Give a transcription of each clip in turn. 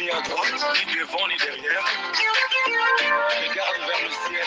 ni à droite, ni devant, ni derrière. Regarde vers le ciel.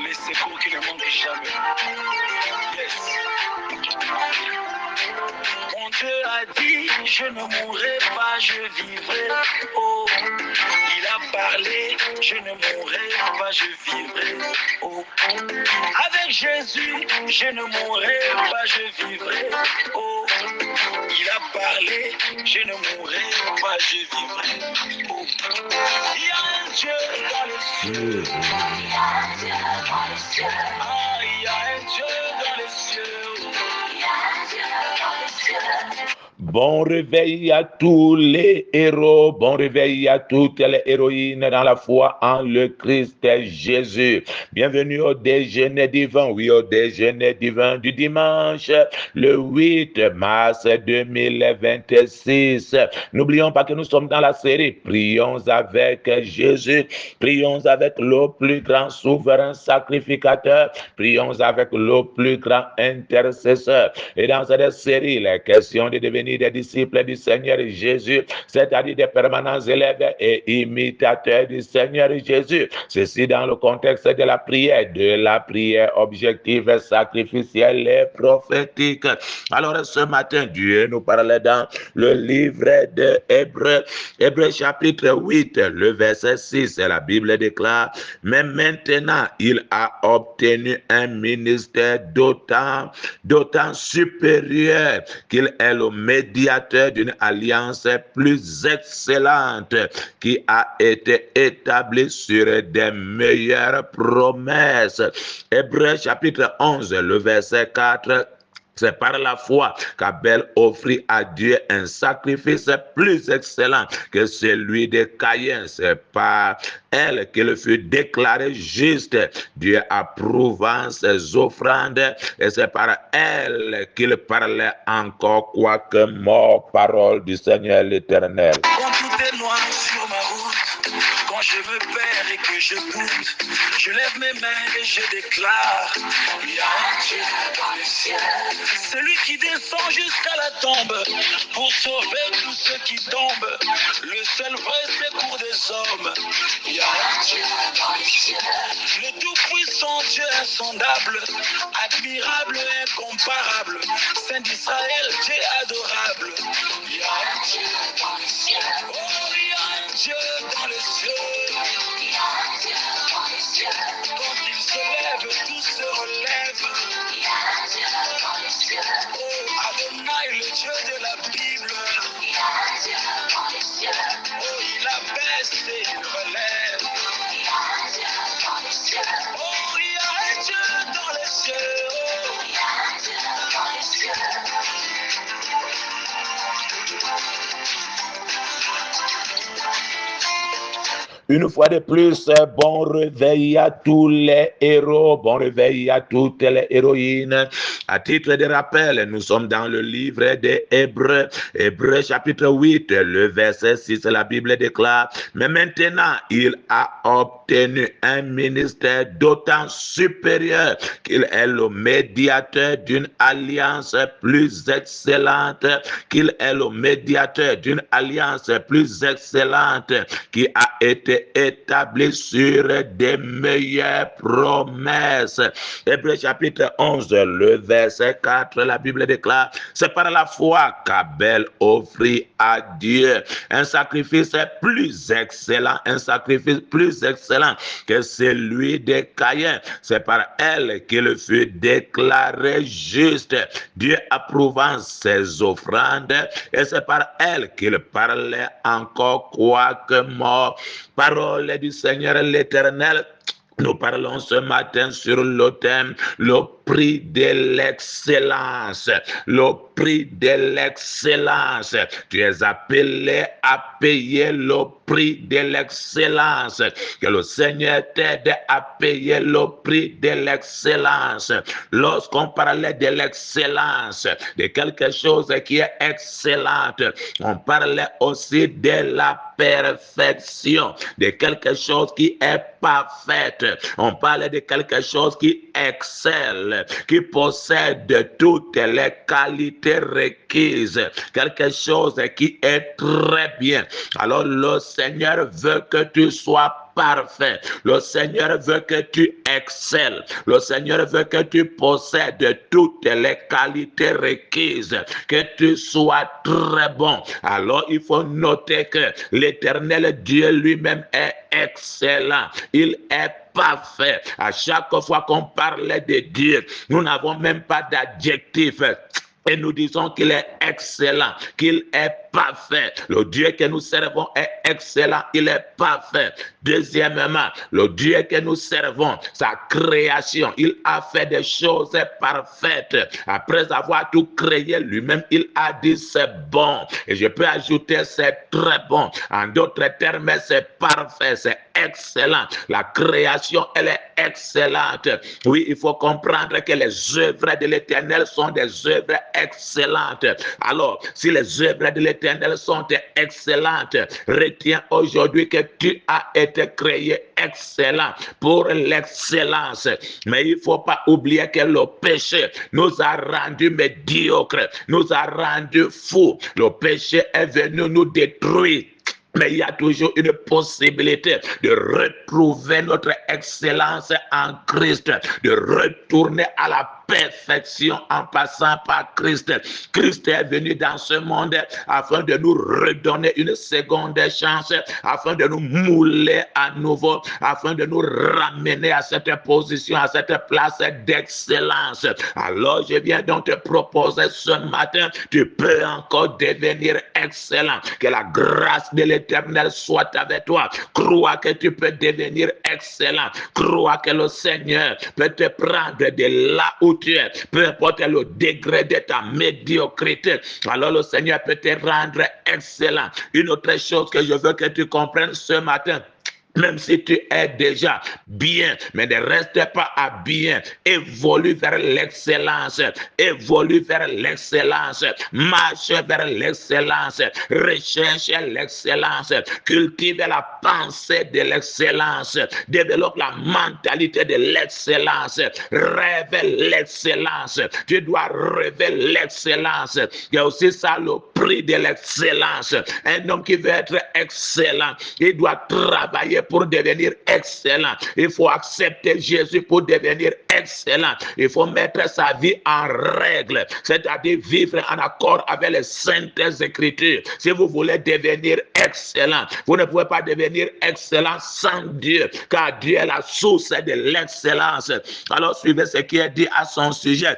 Les secours qui ne manquent jamais. Yes. Mon Dieu a dit, je ne mourrai pas, je vivrai. Oh, il a parlé, je ne mourrai pas, je vivrai. Oh, avec Jésus, je ne mourrai pas, je vivrai. Oh, il a parlé, je ne mourrai pas, je vivrai. Oh, il y a un Dieu dans les cieux. Il y a un Dieu dans les cieux. Ah, il y a un Dieu dans les cieux. Il y a un Dieu dans les cieux. Bon réveil à tous les héros, bon réveil à toutes les héroïnes dans la foi en le Christ Jésus. Bienvenue au déjeuner divin, oui, au déjeuner divin du dimanche, le 8 mars 2026. N'oublions pas que nous sommes dans la série Prions avec Jésus, prions avec le plus grand souverain sacrificateur, prions avec le plus grand intercesseur. Et dans cette série, les questions de devenir des disciples du Seigneur Jésus, c'est-à-dire des permanents élèves et imitateurs du Seigneur Jésus. Ceci dans le contexte de la prière objective, sacrificielle et prophétique. Alors ce matin, Dieu nous parlait dans le livre de Hébreux, Hébreux chapitre 8, le verset 6, la Bible déclare, mais maintenant il a obtenu un ministère d'autant supérieur qu'il est le médiateur d'une alliance plus excellente qui a été établie sur des meilleures promesses. Hébreux chapitre 11, le verset 4. C'est par la foi qu'Abel offrit à Dieu un sacrifice plus excellent que celui de Caïn. C'est par elle qu'il fut déclaré juste, Dieu approuvant ses offrandes, et c'est par elle qu'il parlait encore, quoique mort, parole du Seigneur l'Éternel. Quand tout est noir sur ma route, quand je me perds et que je doute, je lève mes mains et je déclare, il y a un Dieu dans les cieux. Celui qui descend jusqu'à la tombe pour sauver tous ceux qui tombent. Le seul vrai secours des hommes. Il y a un Dieu dans les cieux. Le tout-puissant Dieu insondable, admirable et incomparable. Saint d'Israël, Dieu adorable. Il y a un Dieu dans les cieux. Oh, il y a un Dieu dans les cieux. Il y a un Dieu dans les cieux. Quand il se lève, tout se relève. Il y a un Dieu dans les cieux. Oh, Adonai, le Dieu de la Bible. Il y a un Dieu dans les cieux. Oh, il abaisse et il relève. Il y a un Dieu dans les cieux. Oh, il y a un Dieu dans les cieux. Oh, il y a un Dieu dans les cieux. Une fois de plus, bon réveil à tous les héros, bon réveil à toutes les héroïnes. À titre de rappel, nous sommes dans le livre des Hébreux, Hébreux chapitre 8, le verset 6, la Bible déclare, mais maintenant il a obtenu un ministère d'autant supérieur qu'il est le médiateur d'une alliance plus excellente, qu'il est le médiateur d'une alliance plus excellente qui a été établi sur des meilleures promesses. Hébreux chapitre 11, le verset 4, la Bible déclare, c'est par la foi qu'Abel offrit à Dieu un sacrifice plus excellent, que celui de Caïn. C'est par elle qu'il fut déclaré juste, Dieu approuvant ses offrandes, et c'est par elle qu'il parlait encore, quoique mort. Parole du Seigneur l'Éternel. Nous parlons ce matin sur le thème, le prix de l'excellence. Le prix de l'excellence. Tu es appelé à payer le prix de l'excellence. Que le Seigneur t'aide à payer le prix de l'excellence. Lorsqu'on parlait de l'excellence, de quelque chose qui est excellente, on parlait aussi de la perfection, de quelque chose qui est parfaite. On parlait de quelque chose qui excelle, qui possède toutes les qualités requises, quelque chose qui est très bien. Alors le Seigneur veut que tu sois parfait. Le Seigneur veut que tu excelles. Le Seigneur veut que tu possèdes toutes les qualités requises, que tu sois très bon. Alors il faut noter que l'Éternel Dieu lui-même est excellent. Il est parfait. À chaque fois qu'on parlait de Dieu, nous n'avons même pas d'adjectif. Et nous disons qu'il est excellent, qu'il est parfait. Le Dieu que nous servons est excellent, il est parfait. Deuxièmement, le Dieu que nous servons, sa création, il a fait des choses parfaites. Après avoir tout créé lui-même, il a dit c'est bon. Et je peux ajouter c'est très bon. En d'autres termes, c'est parfait, c'est excellent. La création, elle est excellente. Oui, il faut comprendre que les œuvres de l'Éternel sont des œuvres excellentes. Alors, si les œuvres de l'Éternel sont excellentes, retiens aujourd'hui que tu as été créé excellent pour l'excellence. Mais il ne faut pas oublier que le péché nous a rendus médiocres, nous a rendus fous. Le péché est venu nous détruire. Mais il y a toujours une possibilité de retrouver notre excellence en Christ, de retourner à la perfection en passant par Christ. Christ est venu dans ce monde afin de nous redonner une seconde chance, afin de nous mouler à nouveau, afin de nous ramener à cette position, à cette place d'excellence. Alors je viens donc te proposer ce matin, tu peux encore devenir excellent. Que la grâce de l'Éternel soit avec toi. Crois que tu peux devenir excellent. Crois que le Seigneur peut te prendre de là où tu es, peu importe le degré de ta médiocrité. Alors le Seigneur peut te rendre excellent. Une autre chose que je veux que tu comprennes ce matin, même si tu es déjà bien, mais ne reste pas à bien, évolue vers l'excellence, évolue vers l'excellence, marche vers l'excellence, recherche l'excellence, cultive la pensée de l'excellence, développe la mentalité de l'excellence, rêve l'excellence, tu dois rêver l'excellence. Il y a aussi ça le prix de l'excellence. Un homme qui veut être excellent, il doit travailler pour devenir excellent. Il faut accepter Jésus pour devenir excellent. Il faut mettre sa vie en règle, c'est-à-dire vivre en accord avec les saintes écritures. Si vous voulez devenir excellent, vous ne pouvez pas devenir excellent sans Dieu, car Dieu est la source de l'excellence. Alors suivez ce qui est dit à son sujet.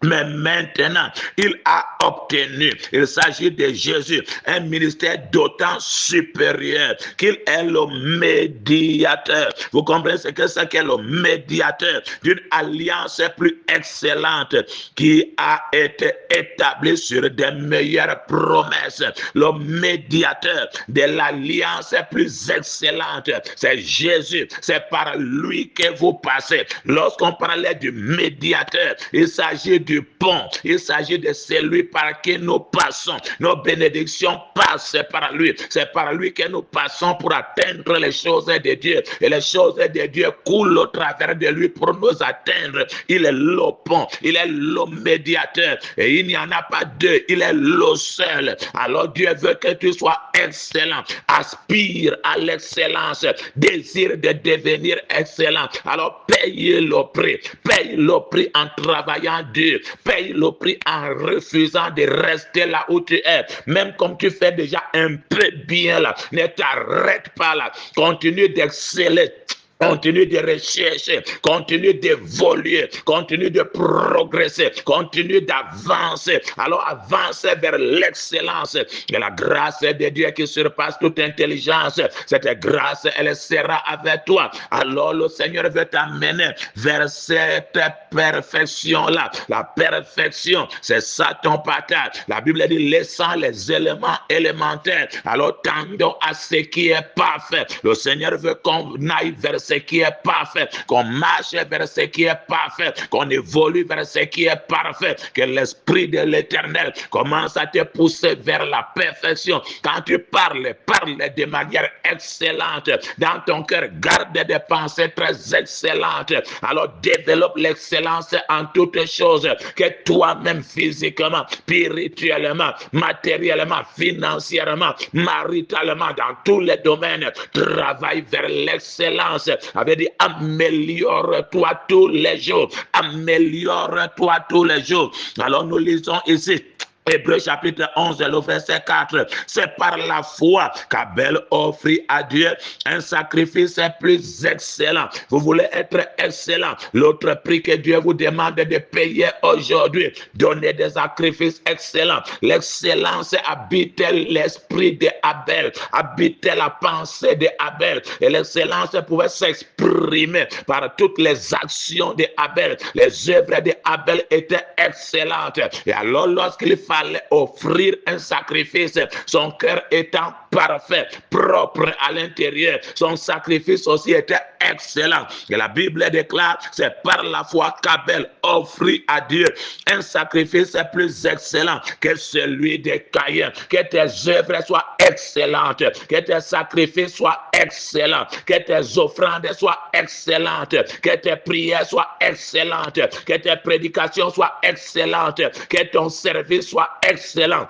Mais maintenant, il a obtenu, il s'agit de Jésus, un ministère d'autant supérieur qu'il est le médiateur. Vous comprenez ce que c'est qu'est le médiateur d'une alliance plus excellente qui a été établie sur des meilleures promesses. Le médiateur de l'alliance plus excellente, c'est Jésus. C'est par lui que vous passez. Lorsqu'on parlait du médiateur, il s'agit du pont. Il s'agit de celui par qui nous passons. Nos bénédictions passent par lui. C'est par lui que nous passons pour atteindre les choses de Dieu. Et les choses de Dieu coulent au travers de lui pour nous atteindre. Il est le pont. Il est le médiateur. Et il n'y en a pas deux. Il est le seul. Alors Dieu veut que tu sois excellent. Aspire à l'excellence. Désire de devenir excellent. Alors paye le prix. Paye le prix en travaillant dur. Paye le prix en refusant de rester là où tu es. Même comme tu fais déjà un peu bien là, ne t'arrête pas là. Continue d'exceller. Continue de rechercher, continue d'évoluer, continue de progresser, continue d'avancer. Alors avance vers l'excellence. Et la grâce de Dieu qui surpasse toute intelligence, cette grâce, elle sera avec toi. Alors le Seigneur veut t'amener vers cette perfection-là. La perfection, c'est ça ton partage. La Bible dit, laissant les éléments élémentaires, alors tendons à ce qui est parfait. Le Seigneur veut qu'on aille vers ce qui est parfait, qu'on marche vers ce qui est parfait, qu'on évolue vers ce qui est parfait, que l'Esprit de l'Éternel commence à te pousser vers la perfection. Quand tu parles, parle de manière excellente. Dans ton cœur, garde des pensées très excellentes. Alors développe l'excellence en toutes choses, que toi-même physiquement, spirituellement, matériellement, financièrement, maritalement, dans tous les domaines, travaille vers l'excellence. Avait dit, améliore-toi tous les jours. Améliore-toi tous les jours. Alors nous lisons ici Hébreux chapitre 11, le verset 4. C'est par la foi qu'Abel offrit à Dieu un sacrifice plus excellent. Vous voulez être excellent. L'autre prix que Dieu vous demande de payer aujourd'hui, donner des sacrifices excellents. L'excellence habitait l'esprit d'Abel, habitait la pensée d'Abel. Et l'excellence pouvait s'exprimer par toutes les actions d'Abel. Les œuvres d'Abel étaient excellentes. Et alors lorsqu'il fallait offrir un sacrifice, son cœur étant parfait, propre à l'intérieur, son sacrifice aussi était excellent. Et la Bible déclare, c'est par la foi qu'Abel offrit à Dieu un sacrifice plus excellent que celui de Caïn. Que tes œuvres soient excellentes, que tes sacrifices soient excellents, que tes offrandes soient excellentes, que tes prières soient excellentes, que tes prédications soient excellentes, que ton service soit excellent.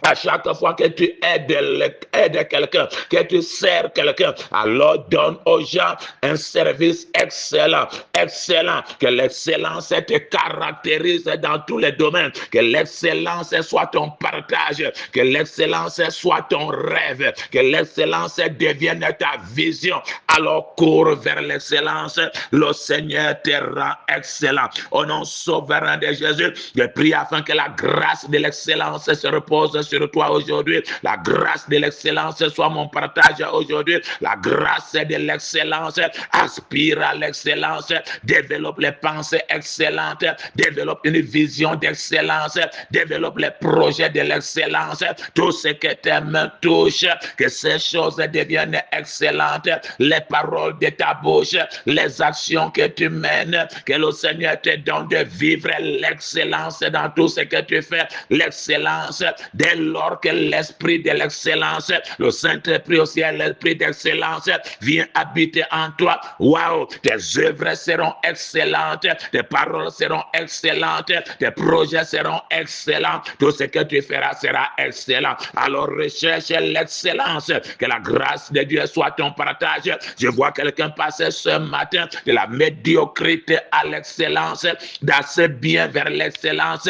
À chaque fois que tu aides quelqu'un, que tu sers quelqu'un, alors donne aux gens un service excellent, excellent. Que l'excellence te caractérise dans tous les domaines. Que l'excellence soit ton partage, que l'excellence soit ton rêve, que l'excellence devienne ta vision. Alors cours vers l'excellence, le Seigneur te rend excellent. Au nom souverain de Jésus, je prie afin que la grâce de l'excellence se repose sur toi aujourd'hui. La grâce de l'excellence soit mon partage aujourd'hui. La grâce de l'excellence, aspire à l'excellence, développe les pensées excellentes, développe une vision d'excellence, développe les projets de l'excellence. Tout ce que tes mains touchent, que ces choses deviennent excellentes. Les paroles de ta bouche, les actions que tu mènes, que le Seigneur te donne de vivre l'excellence dans tout ce que tu fais. L'excellence, dès lors que l'esprit de l'excellence, le Saint-Esprit aussi, l'esprit d'excellence vient habiter en toi. Waouh, tes œuvres seront excellentes, tes paroles seront excellentes, tes projets seront excellents, tout ce que tu feras sera excellent. Alors recherche l'excellence, que la grâce de Dieu soit ton partage. Je vois quelqu'un passer ce matin de la médiocrité à l'excellence, d'assez bien vers l'excellence.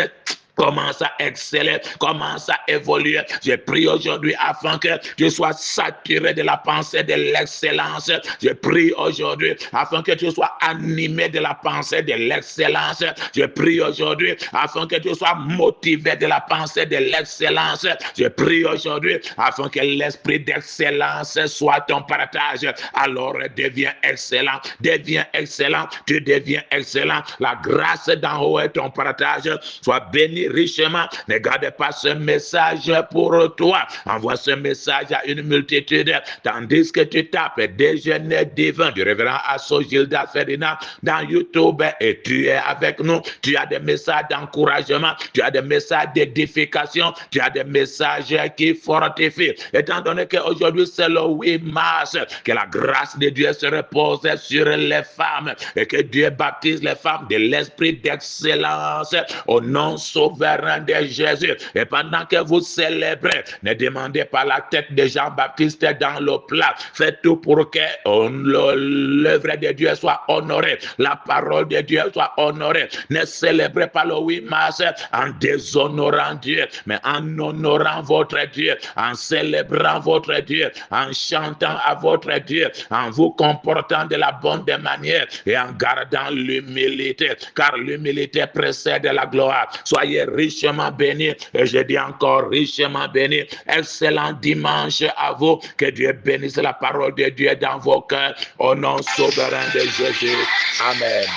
Commence à exceller, commence à évoluer. Je prie aujourd'hui afin que tu sois saturé de la pensée de l'excellence. Je prie aujourd'hui afin que tu sois animé de la pensée de l'excellence. Je prie aujourd'hui afin que tu sois motivé de la pensée de l'excellence. Je prie aujourd'hui afin que l'esprit d'excellence soit ton partage. Alors deviens excellent, deviens excellent, tu deviens excellent. La grâce d'en haut est ton partage. Sois béni richement. Ne garde pas ce message pour toi. Envoie ce message à une multitude. Tandis que tu tapes déjeuner divin du révérend Asso Gilda Ferdinand dans YouTube et tu es avec nous. Tu as des messages d'encouragement, tu as des messages d'édification, tu as des messages qui fortifient. Étant donné qu'aujourd'hui c'est le 8 mars, que la grâce de Dieu se repose sur les femmes et que Dieu baptise les femmes de l'esprit d'excellence au nom sauveur souverain de Jésus. Et pendant que vous célébrez, ne demandez pas la tête de Jean-Baptiste dans le plat. Faites tout pour que l'œuvre de Dieu soit honorée, la parole de Dieu soit honorée. Ne célébrez pas le 8 mars en déshonorant Dieu, mais en honorant votre Dieu, en célébrant votre Dieu, en chantant à votre Dieu, en vous comportant de la bonne manière et en gardant l'humilité, car l'humilité précède la gloire. Soyez richement bénis, et je dis encore richement bénis. Excellent dimanche à vous. Que Dieu bénisse la parole de Dieu dans vos cœurs, au nom souverain de Jésus. Amen.